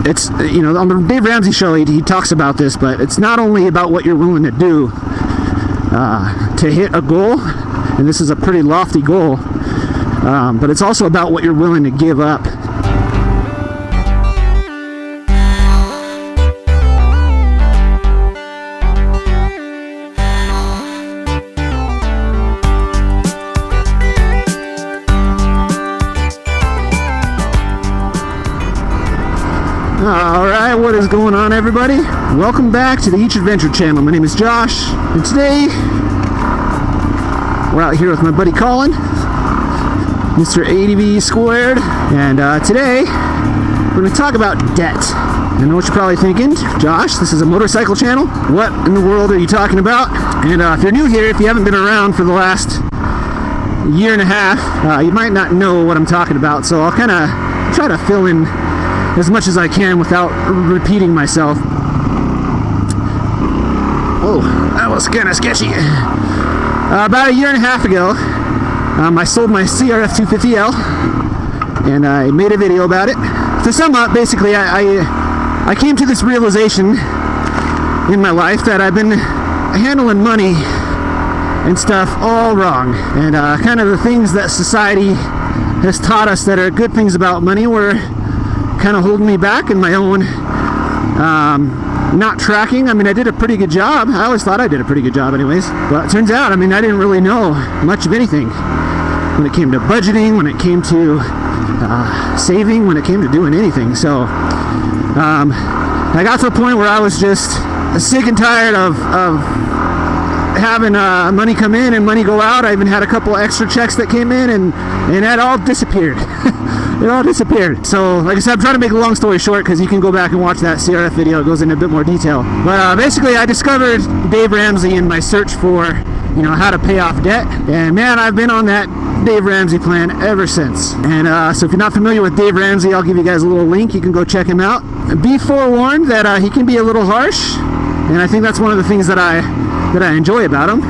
it's, you know, on the Dave Ramsey show, he talks about this, but it's not only about what you're willing to do to hit a goal, and this is a pretty lofty goal, but it's also about what you're willing to give up. Alright, what is going on, everybody? Welcome back to the Each Adventure channel. My name is Josh, and today we're out here with my buddy Colin, Mr. ADV Squared, and today we're going to talk about debt. I know what you're probably thinking, Josh, this is a motorcycle channel. What in the world are you talking about? And if you're new here, if you haven't been around for the last year and a half, you might not know what I'm talking about, so I'll kind of try to fill in as much as I can without repeating myself. Oh, that was kind of sketchy. About a year and a half ago, I sold my CRF 250L, and I made a video about it. To sum up, basically, I came to this realization in my life that I've been handling money and stuff all wrong, and kind of the things that society has taught us that are good things about money were kind of holding me back in my own not tracking. I mean, I did a pretty good job. I always thought I did a pretty good job anyways, but it turns out, I mean, I didn't really know much of anything when it came to budgeting, when it came to saving, when it came to doing anything. So I got to a point where I was just sick and tired of having money come in and money go out. I even had a couple extra checks that came in, and that all disappeared. It all disappeared. So, like I said, I'm trying to make a long story short because you can go back and watch that CRF video. It goes into a bit more detail. But basically, I discovered Dave Ramsey in my search for, you know, how to pay off debt. And man, I've been on that Dave Ramsey plan ever since. And so if you're not familiar with Dave Ramsey, I'll give you guys a little link. You can go check him out. Be forewarned that he can be a little harsh. And I think that's one of the things that I enjoy about him.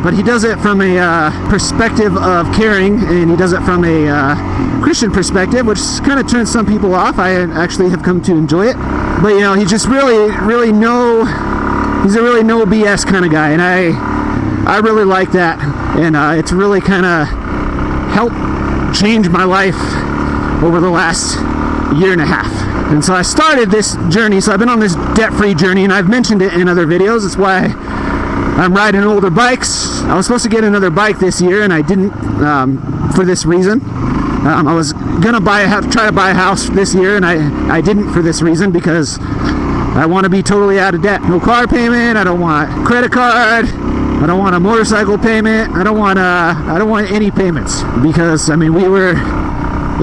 But he does it from a perspective of caring, and he does it from a Christian perspective, which kind of turns some people off. I actually have come to enjoy it. But you know, he's just he's a really no BS kind of guy, and I really like that. And it's really kind of helped change my life over the last year and a half. And so I started this journey, so I've been on this debt-free journey, and I've mentioned it in other videos. That's why I'm riding older bikes. I was supposed to get another bike this year, and I didn't for this reason. I was gonna try to buy a house this year, and I didn't for this reason, because I want to be totally out of debt. No car payment. I don't want credit card. I don't want a motorcycle payment. I don't want any payments, because I mean, we were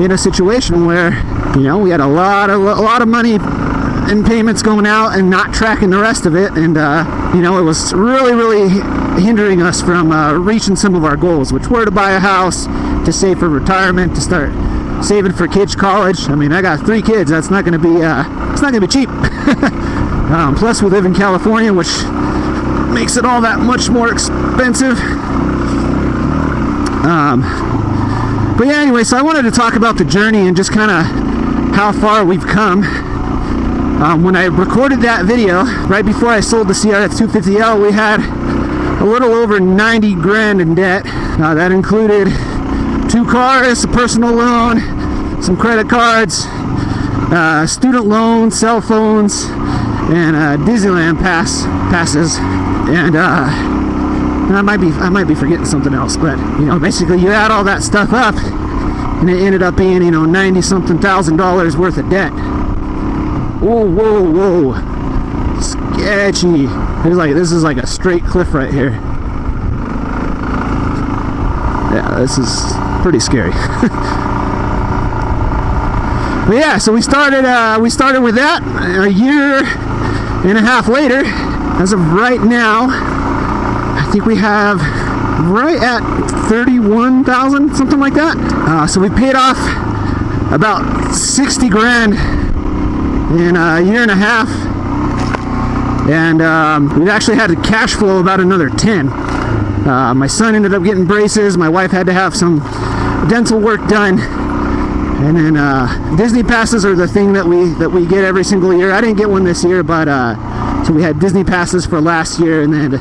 in a situation where, you know, we had a lot of money in payments going out and not tracking the rest of it, and you know, it was really hindering us from reaching some of our goals, which were to buy a house, to save for retirement, to start saving for kids' college. I mean, I got 3 kids. That's not going to be it's not going to be cheap. Plus, we live in California, which makes it all that much more expensive. But yeah, anyway, so I wanted to talk about the journey and just kind of how far we've come. When I recorded that video, right before I sold the CRF 250L, we had a little over 90 grand in debt. That included 2 cars, a personal loan, some credit cards, student loans, cell phones, and Disneyland passes. And I might be forgetting something else, but you know, basically you add all that stuff up, and it ended up being, you know, $90-something thousand worth of debt. Whoa, sketchy. This is like a straight cliff right here. Yeah, this is pretty scary. But yeah, so we started with that a year and a half later. As of right now, I think we have right at 31,000, something like that. So we paid off about 60 grand in a year and a half, and we've actually had to cash flow about another 10. My son ended up getting braces. My wife had to have some dental work done, And then Disney passes are the thing that we get every single year. I didn't get one this year, but so we had Disney passes for last year, and then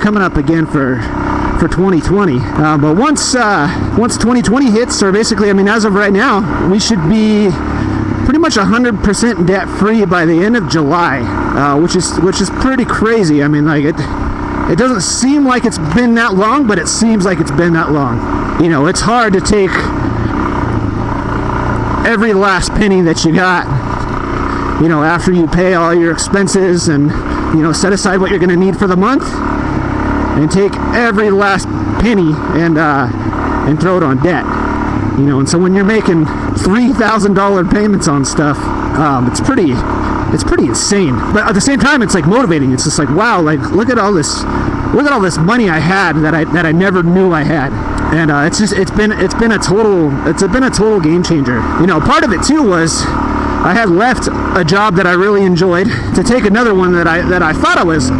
coming up again for 2020. But once 2020 hits, or basically, I mean, as of right now, we should be pretty much 100% debt free by the end of July, which is pretty crazy. I mean, like it doesn't seem like it's been that long, but it seems like it's been that long. You know, it's hard to take every last penny that you got, you know, after you pay all your expenses and, you know, set aside what you're going to need for the month, and take every last penny and throw it on debt. You know, and so when you're making $3,000 payments on stuff, it's pretty insane. But at the same time, it's like motivating. It's just like, wow, like look at all this money I had that I never knew I had. And it's been a total game changer. You know, part of it too was I had left a job that I really enjoyed to take another one that I thought I was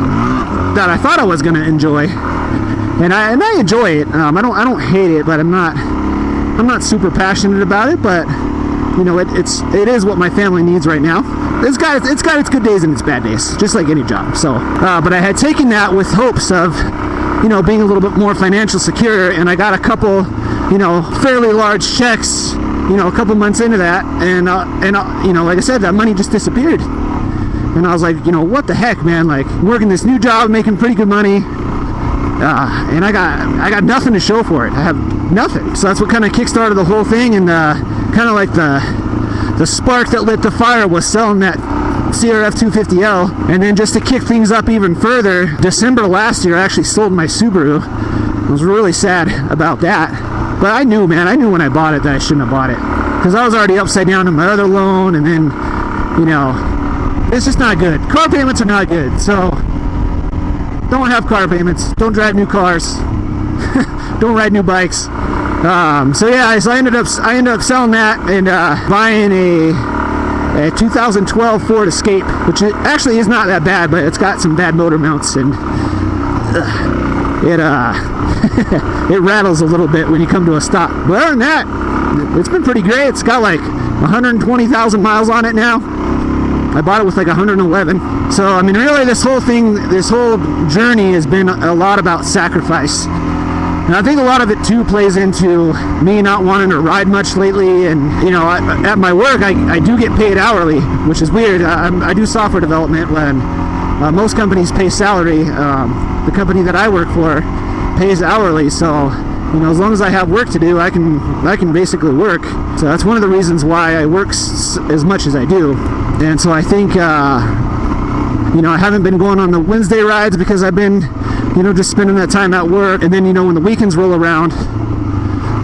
going to enjoy, and I enjoy it. I don't hate it, but I'm not super passionate about it. But you know, it is what my family needs right now. It's got its good days and its bad days, just like any job. So, but I had taken that with hopes of, you know, being a little bit more financial secure, and I got a couple, you know, fairly large checks, you know, a couple months into that, and you know, like I said, that money just disappeared. And I was like, you know, what the heck, man? Like, working this new job, making pretty good money, and I got nothing to show for it. I have nothing. So that's what kind of kickstarted the whole thing, and kind of like the spark that lit the fire was selling that CRF 250L. And then just to kick things up even further, December last year I actually sold my Subaru. I was really sad about that, but I knew when I bought it that I shouldn't have bought it, because I was already upside down in my other loan, and then, you know, it's just not good. Car payments are not good, so don't have car payments, don't drive new cars, don't ride new bikes. So yeah, so I ended up selling that and buying a 2012 Ford Escape, which actually is not that bad, but it's got some bad motor mounts, and it rattles a little bit when you come to a stop. But other than that, it's been pretty great. It's got like 120,000 miles on it now. I bought it with like 111. So I mean, really, this whole journey has been a lot about sacrifice. And I think a lot of it too plays into me not wanting to ride much lately. And you know, at my work, I do get paid hourly, which is weird. I do software development when most companies pay salary. The company that I work for pays hourly, so you know, as long as I have work to do, I can basically work. So that's one of the reasons why I work as much as I do. And so I think you know, I haven't been going on the Wednesday rides because I've been, you know, just spending that time at work. And then, you know, when the weekends roll around,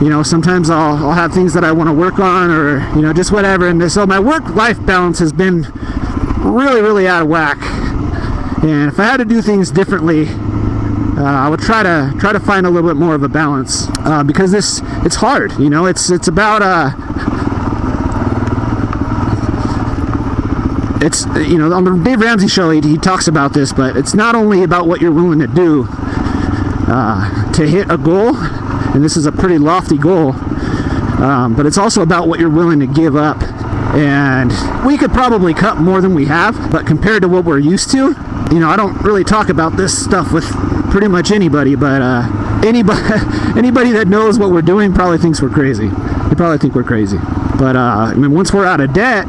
you know, sometimes I'll have things that I want to work on, or, you know, just whatever. And so my work-life balance has been really, really out of whack. And if I had to do things differently, I would try to find a little bit more of a balance, because it's hard, you know. It's about it's, you know, on the Dave Ramsey show he talks about this, but it's not only about what you're willing to do to hit a goal, and this is a pretty lofty goal, but it's also about what you're willing to give up. And we could probably cut more than we have, but compared to what we're used to, you know, I don't really talk about this stuff with pretty much anybody, but anybody that knows what we're doing probably thinks we're crazy. They probably think we're crazy. But I mean, once we're out of debt,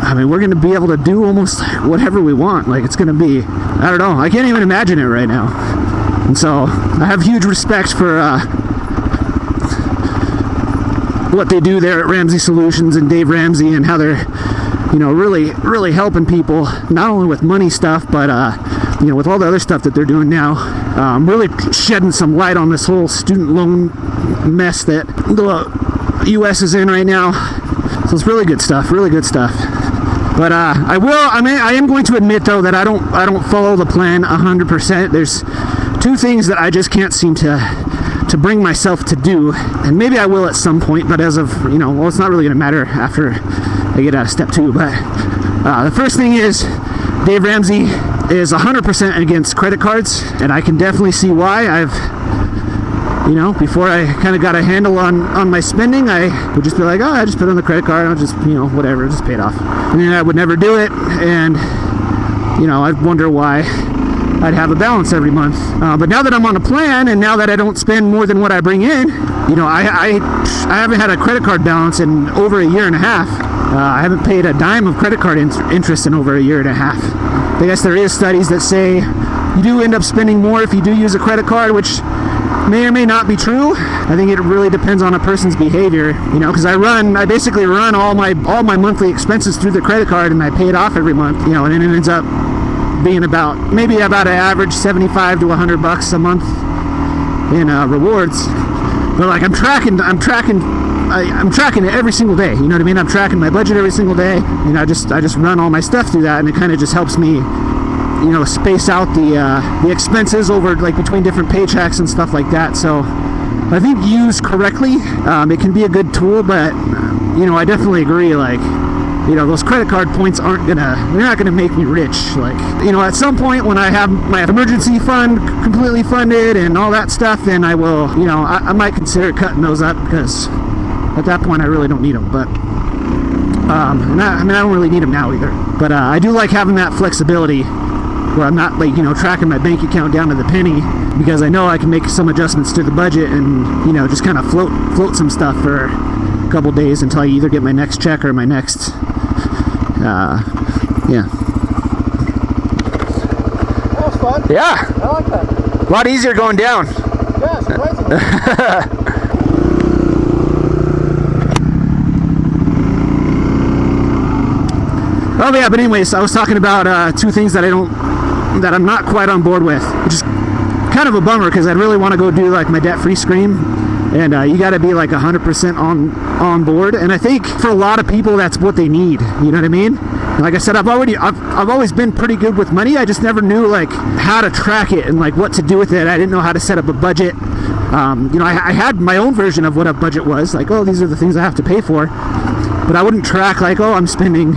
I mean, we're going to be able to do almost whatever we want. Like, it's going to be, I don't know, I can't even imagine it right now. And so I have huge respect for what they do there at Ramsey Solutions and Dave Ramsey, and how they're, you know, really, really helping people, not only with money stuff, but you know, with all the other stuff that they're doing now, really shedding some light on this whole student loan mess that the U.S. is in right now. So it's really good stuff, really good stuff. But I am going to admit though that I don't follow the plan 100%. There's two things that I just can't seem to bring myself to do, and maybe I will at some point, but as of, you know, well, it's not really going to matter after I get out of step 2. But the first thing is, Dave Ramsey is 100% against credit cards, and I can definitely see why. You know, before I kind of got a handle on my spending, I would just be like, oh, I just put it on the credit card, I'll just, you know, whatever, just pay it off. And then I would never do it, and, you know, I'd wonder why I'd have a balance every month. But now that I'm on a plan, and now that I don't spend more than what I bring in, you know, I haven't had a credit card balance in over a year and a half. I haven't paid a dime of credit card interest in over a year and a half. I guess there is studies that say you do end up spending more if you do use a credit card, which may or may not be true. I think it really depends on a person's behavior, you know, because I basically run all my monthly expenses through the credit card, and I pay it off every month, you know, and then it ends up being about an average $75 to $100 a month in rewards. But like I'm tracking it every single day. You know what I mean? I'm tracking my budget every single day. You know, I just run all my stuff through that, and it kind of just helps me, you know, space out the expenses over, like, between different paychecks and stuff like that. So I think used correctly, it can be a good tool, but you know, I definitely agree, like, you know, those credit card points they're not gonna make me rich. Like, you know, at some point when I have my emergency fund completely funded and all that stuff, then I will, you know, I might consider cutting those up, because at that point I really don't need them. But I don't really need them now either. But I do like having that flexibility where I'm not, like, you know, tracking my bank account down to the penny, because I know I can make some adjustments to the budget and, you know, just kind of float some stuff for a couple days until I either get my next check or my next yeah. That was fun. Yeah. I like that. A lot easier going down. Yeah, surprisingly. Oh yeah, but anyways, I was talking about two things that I'm not quite on board with, which is kind of a bummer, because I'd really want to go do, like, my debt-free scream, and you got to be like 100% on board. And I think for a lot of people that's what they need. You know what I mean? And like I said, I've always been pretty good with money. I just never knew, like, how to track it and, like, what to do with it. I didn't know how to set up a budget. You know, I had my own version of what a budget was, like, oh, these are the things I have to pay for, but I wouldn't track, like, oh, I'm spending,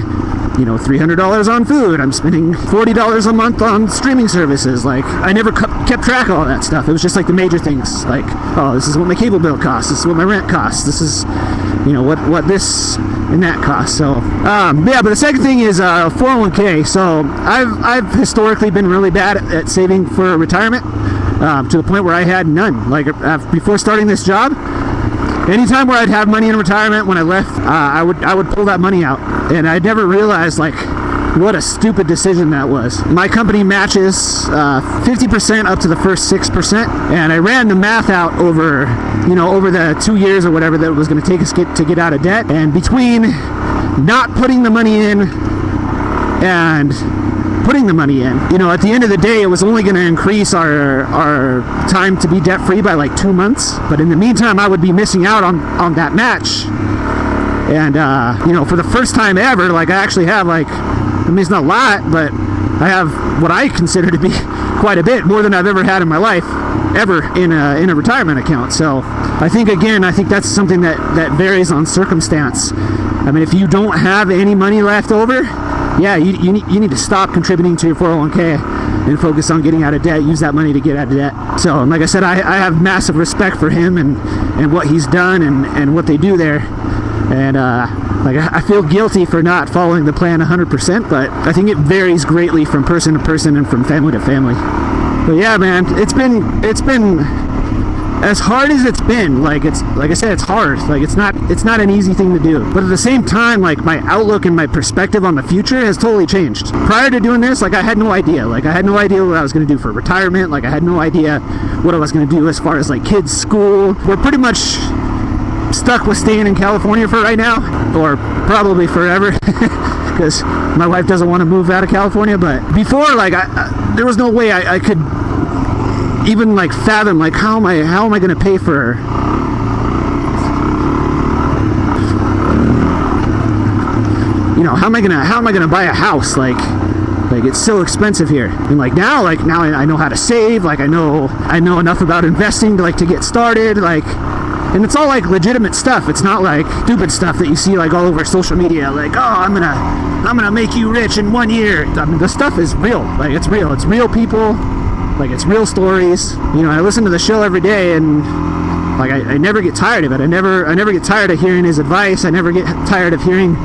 you know, $300 on food, I'm spending $40 a month on streaming services. Like, I never kept track of all that stuff. It was just like the major things, like, oh, this is what my cable bill costs, this is what my rent costs, this is, you know, what this and that costs. So yeah, but the second thing is 401k. So I've historically been really bad at saving for retirement, to the point where I had none. Like, before starting this job, anytime where I'd have money in retirement when I left, I would pull that money out, and I'd never realized, like, what a stupid decision that was. My company matches 50% up to the first 6%, and I ran the math out over the 2 years or whatever that it was going to take us to get out of debt, and between not putting the money in and putting the money in, you know, at the end of the day, it was only going to increase our time to be debt free by like 2 months. But in the meantime, I would be missing out on that match. And you know, for the first time ever, like, I actually have, like, I mean, it's not a lot, but I have what I consider to be quite a bit more than I've ever had in my life, ever, in a retirement account. So I think that's something that varies on circumstance. I mean, if you don't have any money left over, yeah, you need to stop contributing to your 401k and focus on getting out of debt. Use that money to get out of debt. So, like I said, I have massive respect for him and what he's done and what they do there. And like, I feel guilty for not following the plan 100%, but I think it varies greatly from person to person and from family to family. But yeah, man, it's been as hard as it's been. Like I said, it's hard. Like, it's not an easy thing to do. But at the same time, like, my outlook and my perspective on the future has totally changed. Prior to doing this, like, I had no idea. Like, I had no idea what I was going to do for retirement. Like, I had no idea what I was going to do as far as, like, kids' school. We're pretty much stuck with staying in California for right now, or probably forever, because my wife doesn't want to move out of California. But before, like, there was no way I could even, like, fathom, like, how am I going to pay for, you know, how am I gonna buy a house? Like it's so expensive here. And like now I know how to save. Like, I know enough about investing to get started. Like, and it's all, like, legitimate stuff. It's not like stupid stuff that you see, like, all over social media. Like, oh, I'm gonna make you rich in 1 year. I mean, the stuff is real. Like, it's real. It's real people. Like, it's real stories. You know, I listen to the show every day, and Like I never get tired of it. I never get tired of hearing his advice. I never get tired of hearing,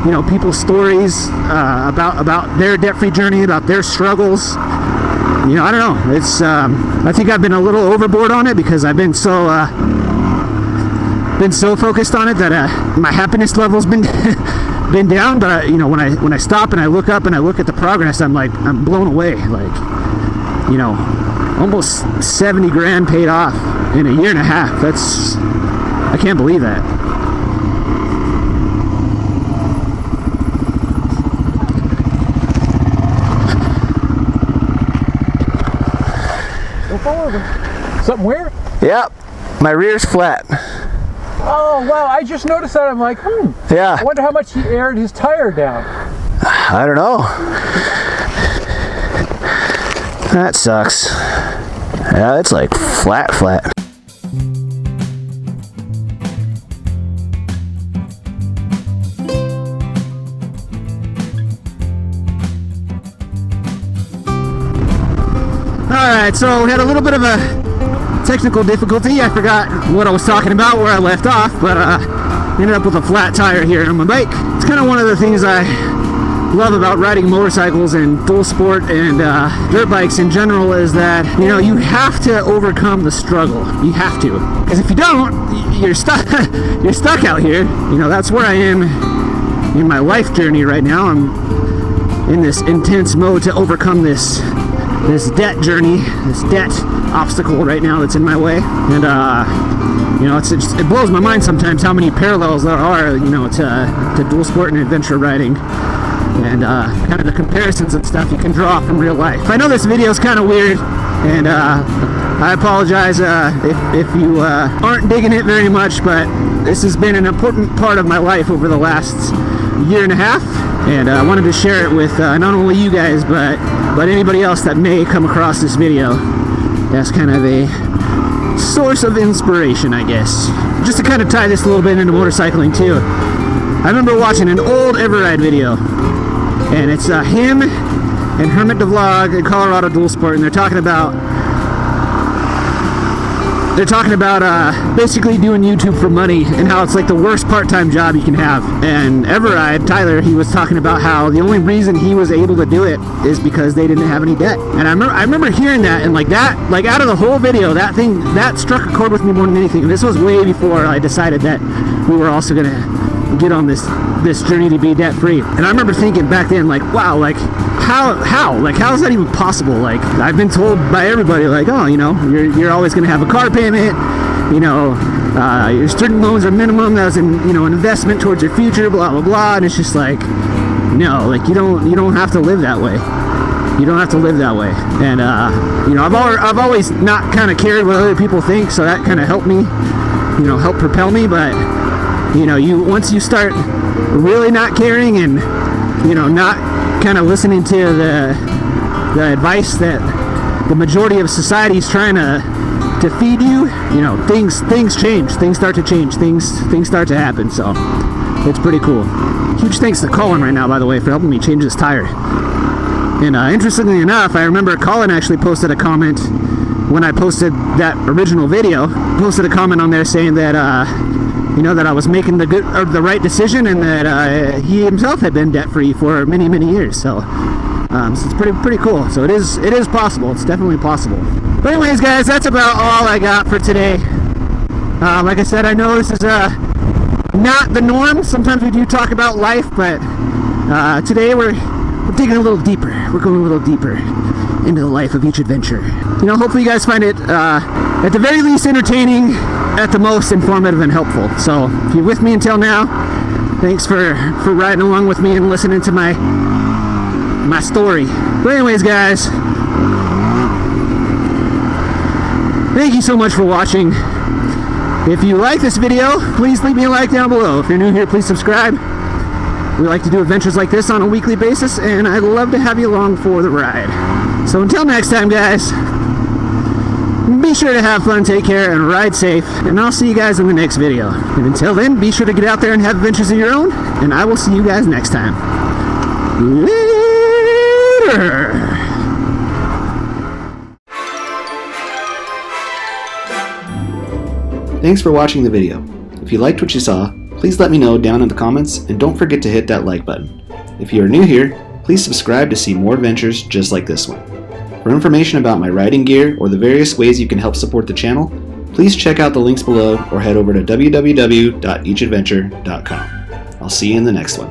you know, people's stories about their debt-free journey, about their struggles. You know, I don't know. It's I think I've been a little overboard on it because I've been so focused on it that my happiness level's been been down. But you know, when I stop and I look up and I look at the progress, I'm blown away. Like, you know, almost 70 grand paid off in a year and a half. I can't believe that. Don't fall over. Something weird? Yep, my rear's flat. Oh wow, I just noticed that. I'm like, Yeah. I wonder how much he aired his tire down. I don't know. That sucks. Yeah, it's like flat. Alright, so we had a little bit of a technical difficulty. I forgot what I was talking about, where I left off, but ended up with a flat tire here on my bike. It's kind of one of the things I love about riding motorcycles and dual sport and dirt bikes in general is that, you know, you have to overcome the struggle. You have to, because if you don't, you're stuck. You're stuck out here. You know, that's where I am in my life journey right now. I'm in this intense mode to overcome this debt journey, this debt obstacle right now that's in my way. And you know, it blows my mind sometimes how many parallels there are, you know, to dual sport and adventure riding, and kind of the comparisons and stuff you can draw from real life. I know this video is kind of weird, and I apologize if you aren't digging it very much, but this has been an important part of my life over the last year and a half, and I wanted to share it with not only you guys, but anybody else that may come across this video as kind of a source of inspiration, I guess. Just to kind of tie this a little bit into motorcycling too. I remember watching an old Everride video, and it's him and Hermit the Vlog in Colorado Dual Sport, and they're talking about basically doing YouTube for money and how it's like the worst part-time job you can have. And Everride, Tyler, he was talking about how the only reason he was able to do it is because they didn't have any debt. And I remember hearing that, and like out of the whole video, that struck a chord with me more than anything. And this was way before I decided that we were also gonna get on this journey to be debt free. And I remember thinking back then, like, wow, like how is that even possible? Like, I've been told by everybody, like, oh, you know, you're always gonna have a car payment, you know, your student loans are minimum, that's an investment towards your future, blah blah blah. And it's just like, no, like you don't have to live that way. You don't have to live that way. And you know, I've always not kind of cared what other people think, so that kind of helped me, you know, help propel me. But you know, once you start really not caring and, you know, not kind of listening to the advice that the majority of society is trying to feed you, you know, things change. Things start to change. Things start to happen. So it's pretty cool. Huge thanks to Colin right now, by the way, for helping me change this tire. And interestingly enough, I remember Colin actually posted a comment when I posted that original video. Posted a comment on there saying that you know, that I was making the right decision, and that he himself had been debt free for many years. So so it's pretty cool. So it is possible. It's definitely possible. But anyways, guys, that's about all I got for today. Like I said, I know this is not the norm. Sometimes we do talk about life, but today we're digging a little deeper. We're going a little deeper into the life of each adventure. You know, hopefully you guys find it at the very least entertaining, at the most informative and helpful. So if you're with me until now, thanks for riding along with me and listening to my story. But anyways, guys, thank you so much for watching. If you like this video, please leave me a like down below. If you're new here, please subscribe. We like to do adventures like this on a weekly basis, and I'd love to have you along for the ride. So until next time, guys, be sure to have fun, take care, and ride safe, and I'll see you guys in the next video. And until then, be sure to get out there and have adventures of your own, and I will see you guys next time. Later! Thanks for watching the video. If you liked what you saw, please let me know down in the comments, and don't forget to hit that like button. If you are new here, please subscribe to see more adventures just like this one. For information about my riding gear or the various ways you can help support the channel, please check out the links below or head over to www.eachadventure.com. I'll see you in the next one.